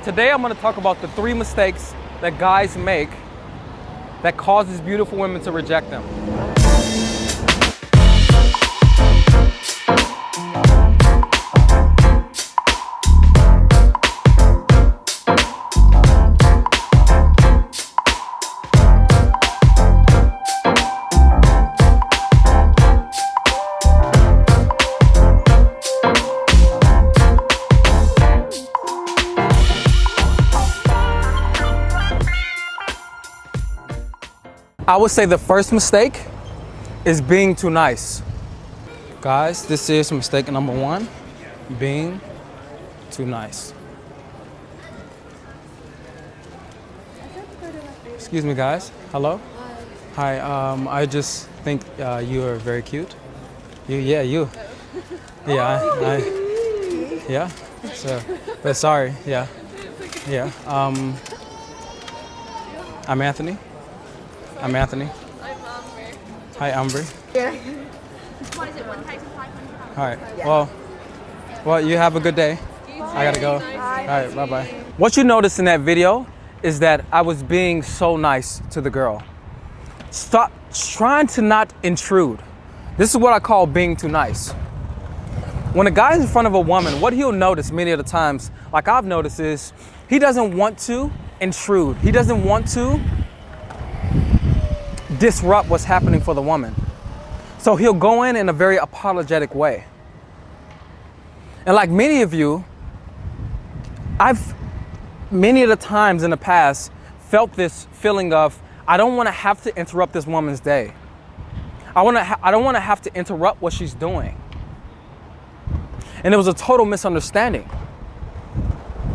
today I'm going to talk about the 3 mistakes that guys make that causes beautiful women to reject them. I would say the first mistake is being too nice. Guys, this is mistake number 1, being too nice. Excuse me, guys. Hello? Hi, I just think you are very cute. You. Yeah, yeah. So, but sorry, yeah. I'm Anthony. I'm Amber. Hi, Amber. Yeah. What is it, 1,500? All right. Yeah. Well, you have a good day. I gotta go. Bye. All right, bye-bye. What you noticed in that video is that I was being so nice to the girl. Stop trying to not intrude. This is what I call being too nice. When a guy's in front of a woman, what he'll notice many of the times, like I've noticed, is he doesn't want to intrude. He doesn't want to disrupt what's happening for the woman. So he'll go in a very apologetic way. And like many of you, I've many of the times in the past felt this feeling of, I don't want to have to interrupt this woman's day. I don't want to have to interrupt what she's doing. And it was a total misunderstanding,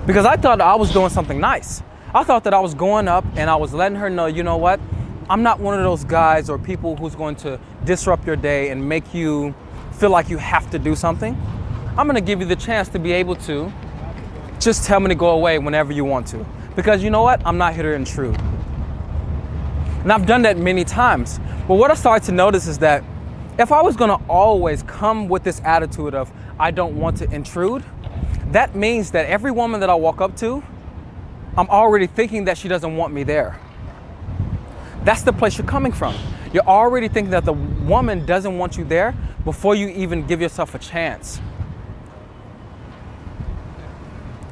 because I thought I was doing something nice. I thought that I was going up and I was letting her know, you know what? I'm not one of those guys or people who's going to disrupt your day and make you feel like you have to do something. I'm going to give you the chance to be able to just tell me to go away whenever you want to. Because you know what? I'm not here to intrude. And I've done that many times. But what I started to notice is that if I was going to always come with this attitude of, I don't want to intrude, that means that every woman that I walk up to, I'm already thinking that she doesn't want me there. That's the place you're coming from. You're already thinking that the woman doesn't want you there before you even give yourself a chance.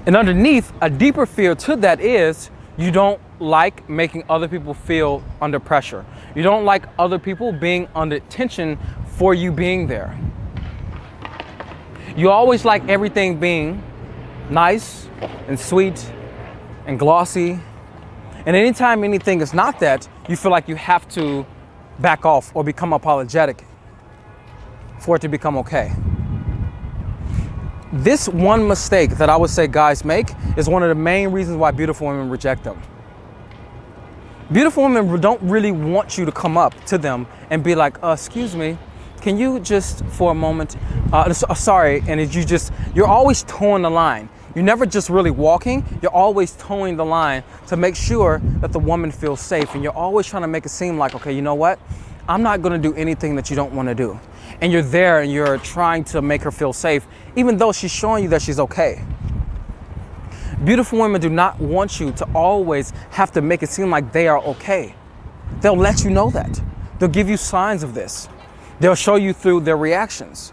And underneath, a deeper fear to that is you don't like making other people feel under pressure. You don't like other people being under tension for you being there. You always like everything being nice and sweet and glossy. And anytime anything is not that, you feel like you have to back off or become apologetic for it to become okay. This one mistake that I would say guys make is one of the main reasons why beautiful women reject them. Beautiful women don't really want you to come up to them and be like, excuse me, can you just for a moment, sorry, and you're always towing the line. You're never just really walking, you're always towing the line to make sure that the woman feels safe. And you're always trying to make it seem like, okay, you know what? I'm not gonna do anything that you don't wanna do. And you're there and you're trying to make her feel safe, even though she's showing you that she's okay. Beautiful women do not want you to always have to make it seem like they are okay. They'll let you know that. They'll give you signs of this. They'll show you through their reactions.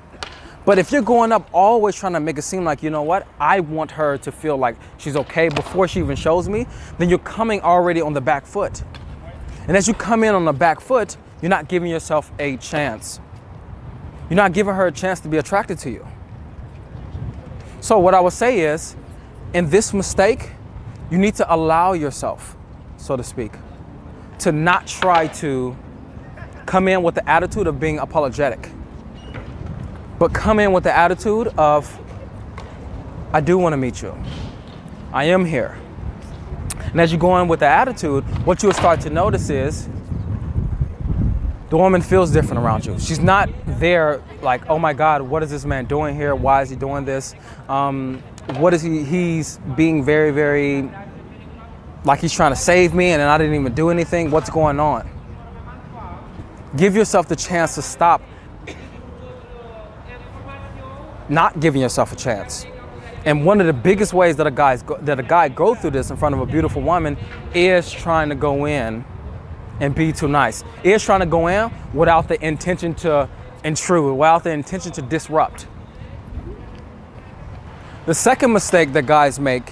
But if you're going up always trying to make it seem like, you know what, I want her to feel like she's okay before she even shows me, then you're coming already on the back foot. And as you come in on the back foot, you're not giving yourself a chance. You're not giving her a chance to be attracted to you. So what I would say is, in this mistake, you need to allow yourself, so to speak, to not try to come in with the attitude of being apologetic, but come in with the attitude of, I do want to meet you. I am here. And as you go in with the attitude, what you'll start to notice is the woman feels different around you. She's not there like, oh my God, what is this man doing here? Why is he doing this? What is he's being very, very, like he's trying to save me and I didn't even do anything. What's going on? Give yourself the chance to stop not giving yourself a chance. And one of the biggest ways that a guy go through this in front of a beautiful woman is trying to go in and be too nice. Is trying to go in without the intention to intrude, without the intention to disrupt. The second mistake that guys make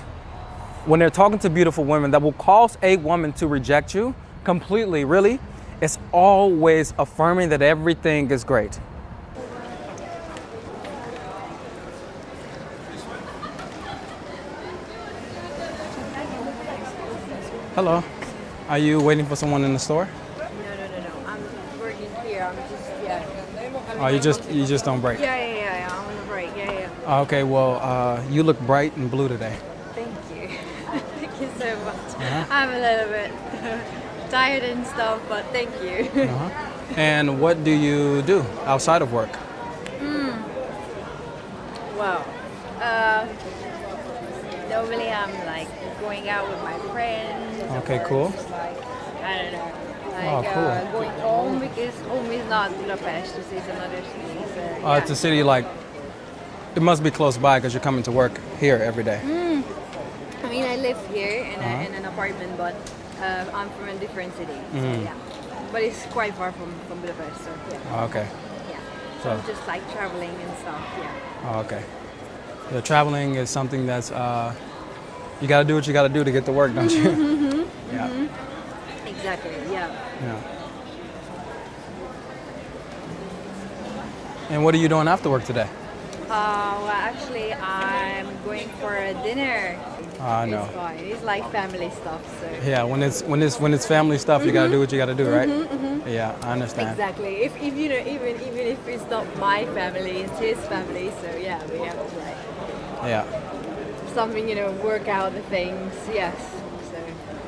when they're talking to beautiful women that will cause a woman to reject you completely, really, is always affirming that everything is great. Hello. Are you waiting for someone in the store? No. I'm working here. I'm just, yeah. Oh, you just don't break? Yeah. I'm on a break. Yeah. Okay, well, you look bright and blue today. Thank you. Thank you so much. I'm a little bit tired and stuff, but thank you. And what do you do outside of work? Well, normally I'm like going out with my friends. Okay, or cool. just, like, I don't know. Oh, cool. Going home because home is not Budapest, it's another city. So, yeah. It's a city like, it must be close by because you're coming to work here every day. I mean, I live here in an apartment, but I'm from a different city. So, yeah. But it's quite far from Budapest, so yeah. Okay. Yeah. So I'm just like traveling and stuff, yeah. Okay. The traveling is something that's, you got to do what you got to do to get to work, don't you? Yeah. Exactly, yeah. Yeah. And what are you doing after work today? Well, actually, I'm going for a dinner. I know. It's fine. It's like family stuff, so. Yeah, when it's family stuff, you gotta do what you gotta do, right? Yeah, I understand. Exactly. If you know, even if it's not my family, it's his family. So yeah, we have to like. Yeah. Something, work out the things. Yes. So.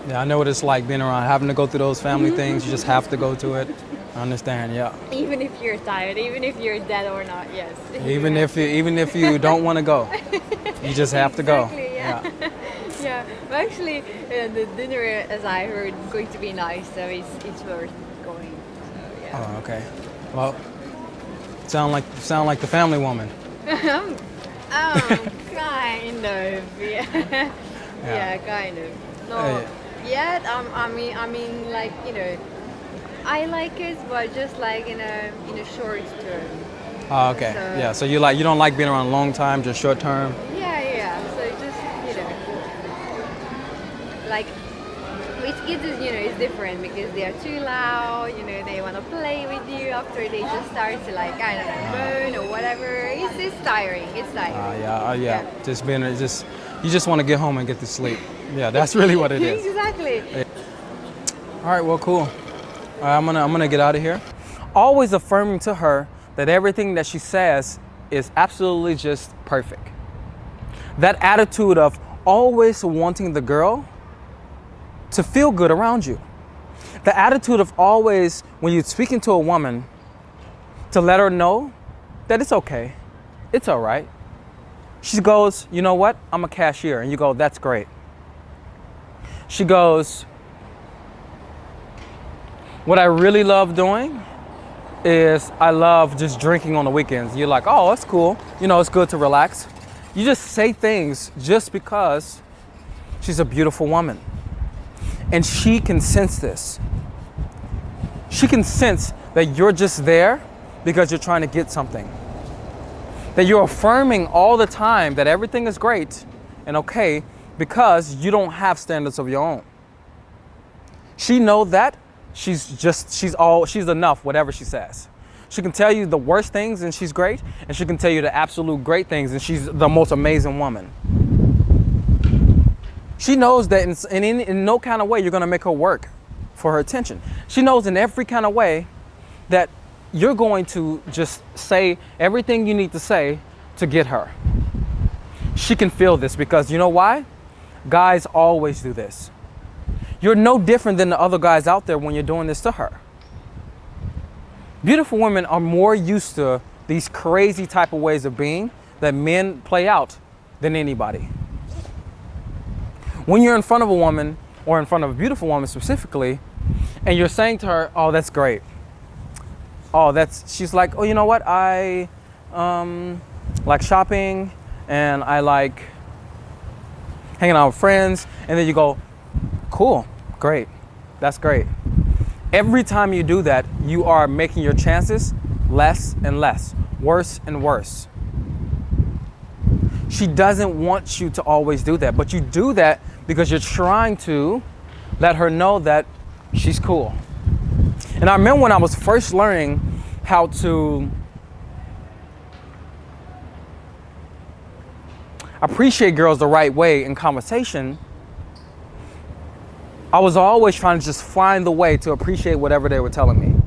Yeah, I know what it's like being around, having to go through those family things. You just have to go to it. I understand. Yeah. Even if you're tired, even if you're dead or not, yes. Even if you don't want to go, you just have to go. Exactly, yeah. Yeah. But actually, the dinner, as I heard, is going to be nice, so it's worth going. So, yeah. Oh, okay. Well, sound like the family woman. Kind of. Yeah. Yeah, kind of. No. Yet. I mean, like I like it, but just like in a short term. Oh, okay. So, yeah. So you don't like being around a long time, just short term. Yeah. So just like with kids is it's different because they are too loud. They want to play with you after they just start to like I don't know moan or whatever. It's tiring. It's tiring. Yeah. You just want to get home and get to sleep. Yeah, that's really what it is. Exactly. All right. Well, cool. I'm gonna get out of here. Always affirming to her that everything that she says is absolutely just perfect. That attitude of always wanting the girl to feel good around you. The attitude of always, when you're speaking to a woman, to let her know that it's okay, it's all right. She goes, you know what? I'm a cashier. And you go, that's great. She goes, what I really love doing is I love just drinking on the weekends. You're like, oh, that's cool. It's good to relax. You just say things just because she's a beautiful woman. And she can sense this. She can sense that you're just there because you're trying to get something. That you're affirming all the time that everything is great and okay because you don't have standards of your own. She knows that. She's enough, whatever she says. She can tell you the worst things and she's great, and she can tell you the absolute great things and she's the most amazing woman. She knows that in no kind of way you're gonna make her work for her attention. She knows in every kind of way that you're going to just say everything you need to say to get her. She can feel this because you know why? Guys always do this. You're no different than the other guys out there when you're doing this to her. Beautiful women are more used to these crazy type of ways of being that men play out than anybody. When you're in front of a woman, or in front of a beautiful woman specifically, and you're saying to her, oh, that's great. She's like, oh, you know what? I like shopping and I like hanging out with friends, and then you go, cool, great, that's great. Every time you do that, you are making your chances less and less, worse and worse. She doesn't want you to always do that, but you do that because you're trying to let her know that she's cool. And I remember when I was first learning how to appreciate girls the right way in conversation, I was always trying to just find the way to appreciate whatever they were telling me.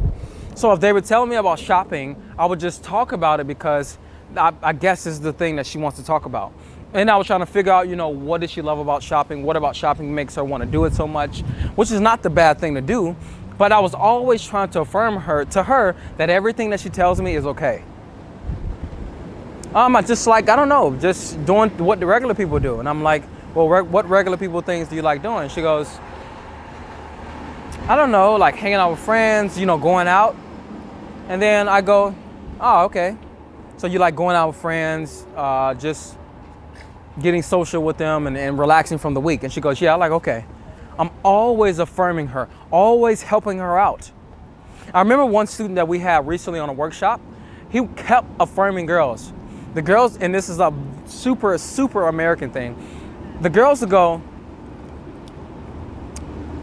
So if they were telling me about shopping, I would just talk about it because I guess is the thing that she wants to talk about. And I was trying to figure out, what does she love about shopping? What about shopping makes her want to do it so much? Which is not the bad thing to do, but I was always trying to affirm to her that everything that she tells me is okay. I just like, I don't know, just doing what the regular people do. And I'm like, well, what regular people things do you like doing? She goes, I don't know, like hanging out with friends, going out. And then I go, oh, okay. So you like going out with friends, just getting social with them and relaxing from the week. And she goes, yeah, I'm like, okay. I'm always affirming her, always helping her out. I remember one student that we had recently on a workshop, he kept affirming girls. The girls, and this is a super, super American thing. The girls would go,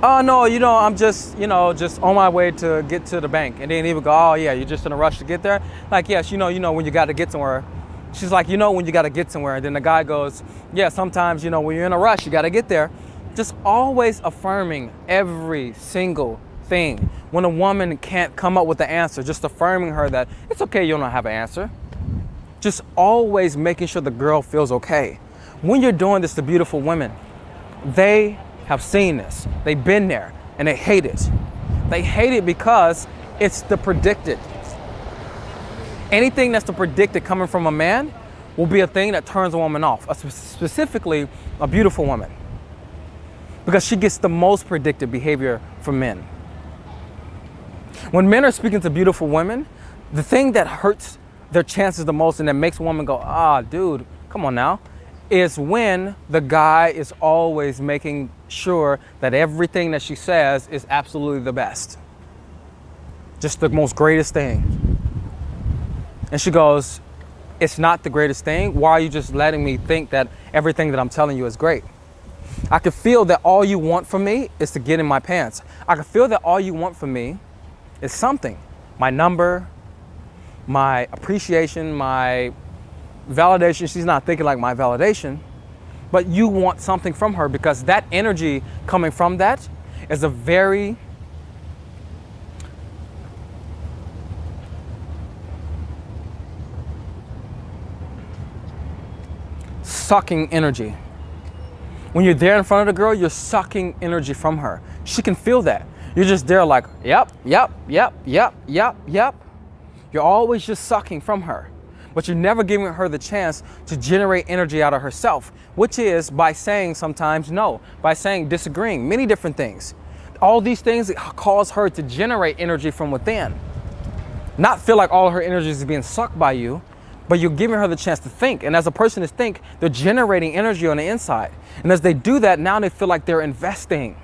oh no, I'm just, just on my way to get to the bank. And then he would go, oh yeah, you're just in a rush to get there? Like, yes, when you got to get somewhere. She's like, when you got to get somewhere. And then the guy goes, yeah, sometimes, when you're in a rush, you got to get there. Just always affirming every single thing. When a woman can't come up with the answer, just affirming her that it's okay, you don't have an answer. Just always making sure the girl feels okay. When you're doing this to beautiful women, they have seen this. They've been there and they hate it. They hate it because it's the predicted. Anything that's the predicted coming from a man will be a thing that turns a woman off, specifically a beautiful woman, because she gets the most predicted behavior from men. When men are speaking to beautiful women, the thing that hurts their chances the most and that makes a woman go, dude, come on now, is when the guy is always making sure that everything that she says is absolutely the best. Just the most greatest thing. And she goes, it's not the greatest thing. Why are you just letting me think that everything that I'm telling you is great? I can feel that all you want from me is to get in my pants. I can feel that all you want from me is something. My number, my appreciation, my validation. She's not thinking like my validation, but you want something from her because that energy coming from that is a very sucking energy. When you're there in front of the girl, you're sucking energy from her. She can feel that. You're just there like, yep, yep, yep, yep, yep, yep. You're always just sucking from her, but you're never giving her the chance to generate energy out of herself, which is by saying sometimes no, by saying disagreeing, many different things. All these things cause her to generate energy from within. Not feel like all her energy is being sucked by you, but you're giving her the chance to think. And as a person is think, they're generating energy on the inside. And as they do that, now they feel like they're investing.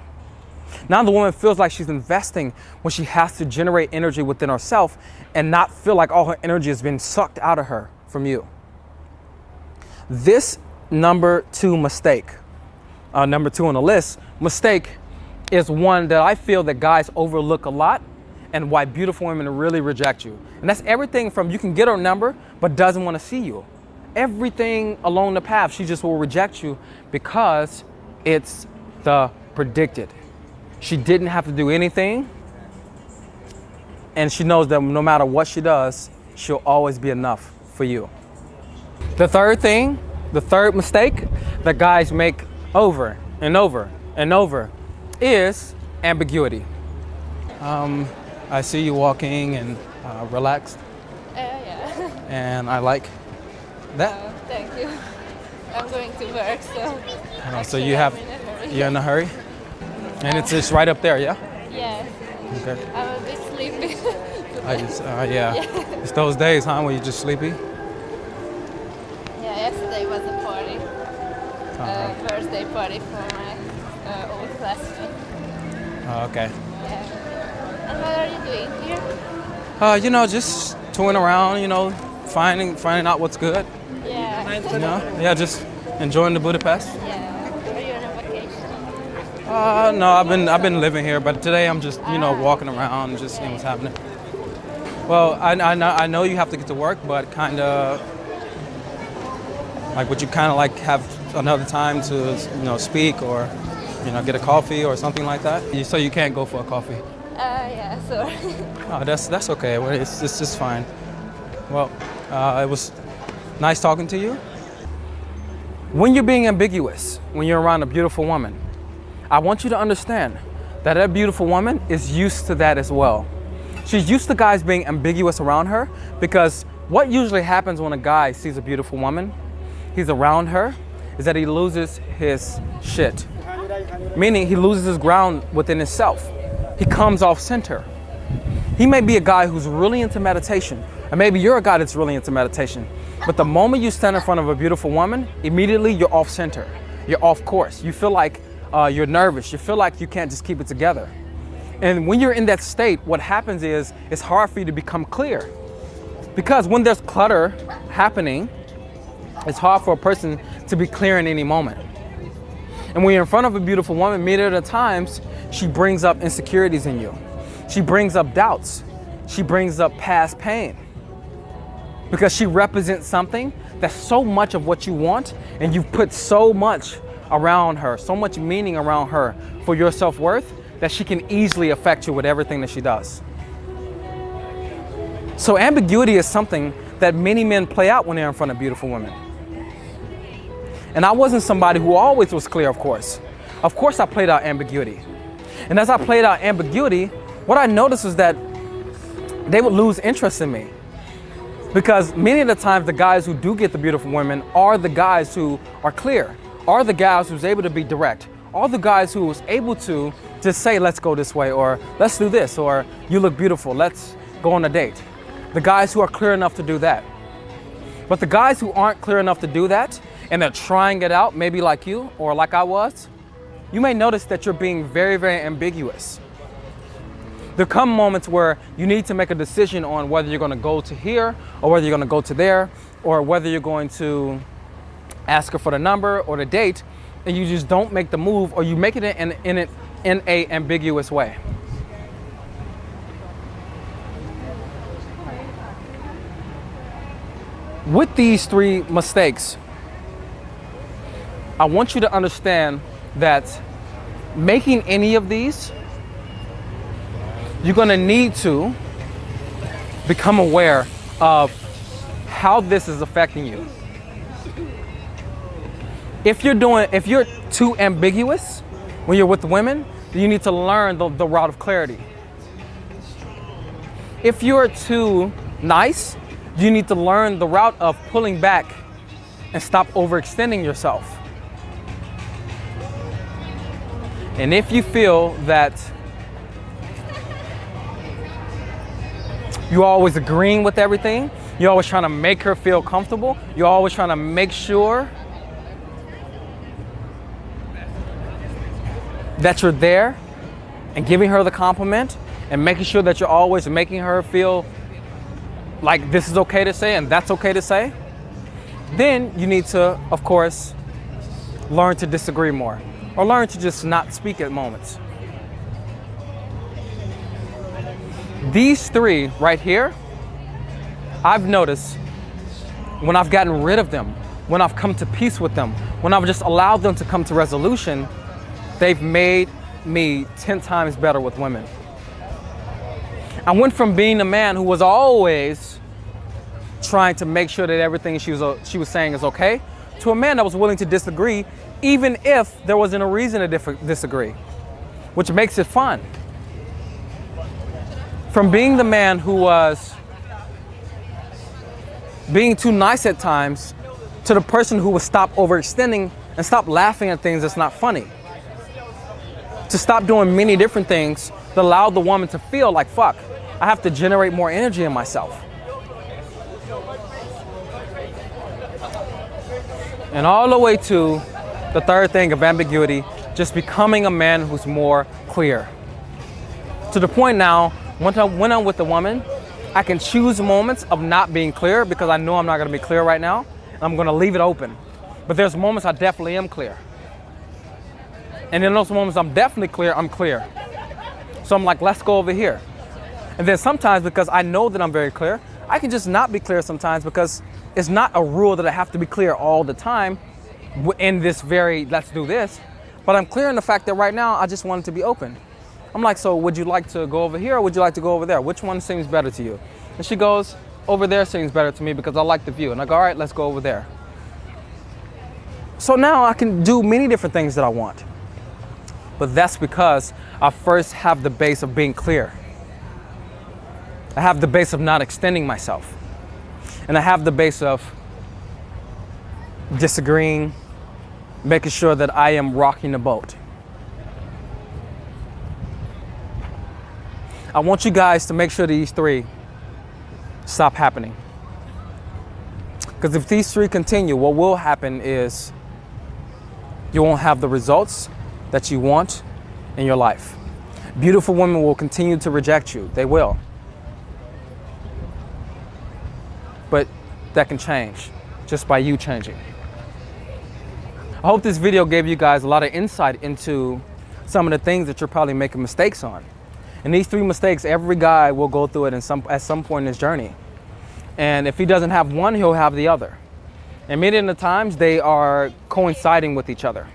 Now the woman feels like she's investing when she has to generate energy within herself and not feel like all her energy has been sucked out of her from you. This number 2 mistake, number 2 on the list, mistake is one that I feel that guys overlook a lot and why beautiful women really reject you. And that's everything from you can get her number but doesn't want to see you. Everything along the path, she just will reject you because it's the predicted. She didn't have to do anything, and she knows that no matter what she does, she'll always be enough for you. The third thing, the third mistake that guys make over and over and over is ambiguity. I see you walking and relaxed. Yeah. And I like that. Thank you. I'm going to work, so. So Actually, you have, I'm in a hurry. you're in a hurry? And it's just right up there, yeah? Yes. Okay. I'm a bit sleepy. Yeah. It's those days, huh, when you're just sleepy? Yeah, yesterday was a birthday party for my old classmate. Oh, okay. Yeah. And what are you doing here? You know, just touring around, you know, finding out what's good. Yeah. You know, yeah, just enjoying the Budapest. Yeah. Are you on a vacation? No, I've been living here, but today I'm just, you know, walking around and just seeing what's happening. Well, I know you have to get to work, but kind of like, would you kind of like have another time to, you know, speak or, you know, get a coffee or something like that? So you can't go for a coffee? Yeah, sorry. Oh, that's okay. Well, it's just fine. Well, it was nice talking to you. When you're being ambiguous, when you're around a beautiful woman, I want you to understand that that beautiful woman is used to that as well. She's used to guys being ambiguous around her, because what usually happens when a guy sees a beautiful woman, he's around her, is that he loses his shit. Meaning he loses his ground within himself. He comes off center. He may be a guy who's really into meditation, or maybe you're a guy that's really into meditation, but the moment you stand in front of a beautiful woman, immediately you're off center. You're off course. You feel like you're nervous. You feel like you can't just keep it together. And when you're in that state, what happens is it's hard for you to become clear. Because when there's clutter happening, it's hard for a person to be clear in any moment. And when you're in front of a beautiful woman, many of the times, she brings up insecurities in you. She brings up doubts. She brings up past pain. Because she represents something that's so much of what you want, and you've put so much around her, so much meaning around her for your self-worth, that she can easily affect you with everything that she does. So ambiguity is something that many men play out when they're in front of beautiful women. And I wasn't somebody who always was clear, of course. Of course I played out ambiguity. And as I played out ambiguity, what I noticed was that they would lose interest in me. Because many of the times the guys who do get the beautiful women are the guys who are clear, are the guys who's able to be direct, are the guys who was able to just say, let's go this way, or let's do this, or you look beautiful, let's go on a date. The guys who are clear enough to do that. But the guys who aren't clear enough to do that, and they're trying it out, maybe like you or like I was, you may notice that you're being very, very ambiguous. There come moments where you need to make a decision on whether you're going to go to here or whether you're going to go to there, or whether you're going to ask her for the number or the date, and you just don't make the move, or you make it in a ambiguous way. With these three mistakes, I want you to understand that making any of these, you're going to need to become aware of how this is affecting you. If you're too ambiguous when you're with women, then you need to learn the route of clarity. If you're too nice, you need to learn the route of pulling back and stop overextending yourself. And if you feel that you're always agreeing with everything, you're always trying to make her feel comfortable, you're always trying to make sure that you're there and giving her the compliment and making sure that you're always making her feel like this is okay to say and that's okay to say, then you need to, of course, learn to disagree more, or learn to just not speak at moments. These three right here, I've noticed when I've gotten rid of them, when I've come to peace with them, when I've just allowed them to come to resolution, they've made me 10 times better with women. I went from being a man who was always trying to make sure that everything she was saying is okay, to a man that was willing to disagree, even if there wasn't a reason to disagree, which makes it fun. From being the man who was being too nice at times, to the person who would stop overextending and stop laughing at things that's not funny. To stop doing many different things that allow the woman to feel like, fuck, I have to generate more energy in myself. And all the way to the third thing of ambiguity, just becoming a man who's more clear. To the point now, when I'm with a woman, I can choose moments of not being clear because I know I'm not gonna be clear right now. I'm gonna leave it open. But there's moments I definitely am clear. And in those moments I'm definitely clear, I'm clear. So I'm like, let's go over here. And then sometimes, because I know that I'm very clear, I can just not be clear sometimes because it's not a rule that I have to be clear all the time in this very, let's do this. But I'm clear in the fact that right now I just want it to be open. I'm like, so would you like to go over here or would you like to go over there? Which one seems better to you? And she goes, over there seems better to me because I like the view. And I go, all right, let's go over there. So now I can do many different things that I want. But that's because I first have the base of being clear. I have the base of not extending myself. And I have the base of disagreeing, making sure that I am rocking the boat. I want you guys to make sure these three stop happening. Because if these three continue, what will happen is you won't have the results that you want in your life. Beautiful women will continue to reject you. They will. But that can change just by you changing. I hope this video gave you guys a lot of insight into some of the things that you're probably making mistakes on. And these three mistakes, every guy will go through it at some point in his journey. And if he doesn't have one, he'll have the other. And many of the times they are coinciding with each other.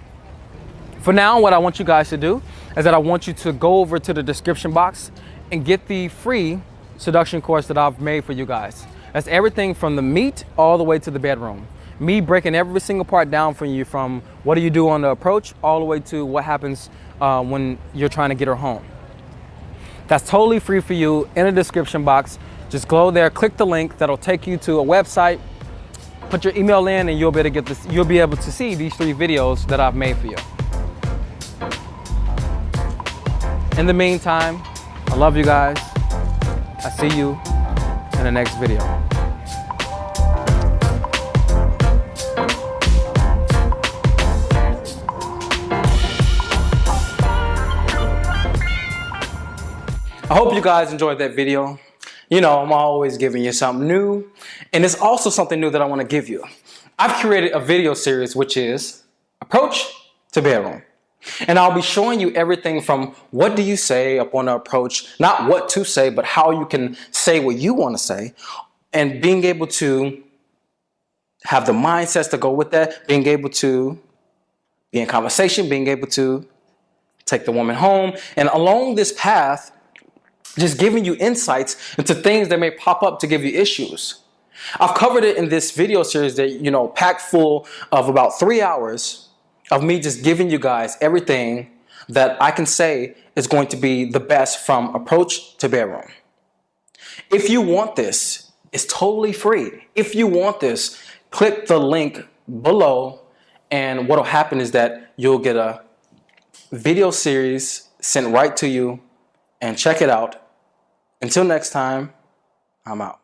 For now, what I want you guys to do is that I want you to go over to the description box and get the free seduction course that I've made for you guys. That's everything from the meet all the way to the bedroom. Me breaking every single part down for you, from what do you do on the approach all the way to what happens when you're trying to get her home. That's totally free for you in the description box. Just go there, click the link that'll take you to a website, put your email in, and you'll be able to get this. You'll be able to see these 3 videos that I've made for you. In the meantime, I love you guys. I see you in the next video. I hope you guys enjoyed that video. You know, I'm always giving you something new, and it's also something new that I want to give you. I've created a video series which is Approach to Bedroom. And I'll be showing you everything from what do you say upon the approach, not what to say, but how you can say what you want to say, and being able to have the mindsets to go with that, being able to be in conversation, being able to take the woman home, and along this path, just giving you insights into things that may pop up to give you issues. I've covered it in this video series that, you know, packed full of about 3 hours of me just giving you guys everything that I can say is going to be the best from approach to bedroom. If you want this, it's totally free. If you want this, click the link below, and what'll happen is that you'll get a video series sent right to you, and check it out. Until next time, I'm out.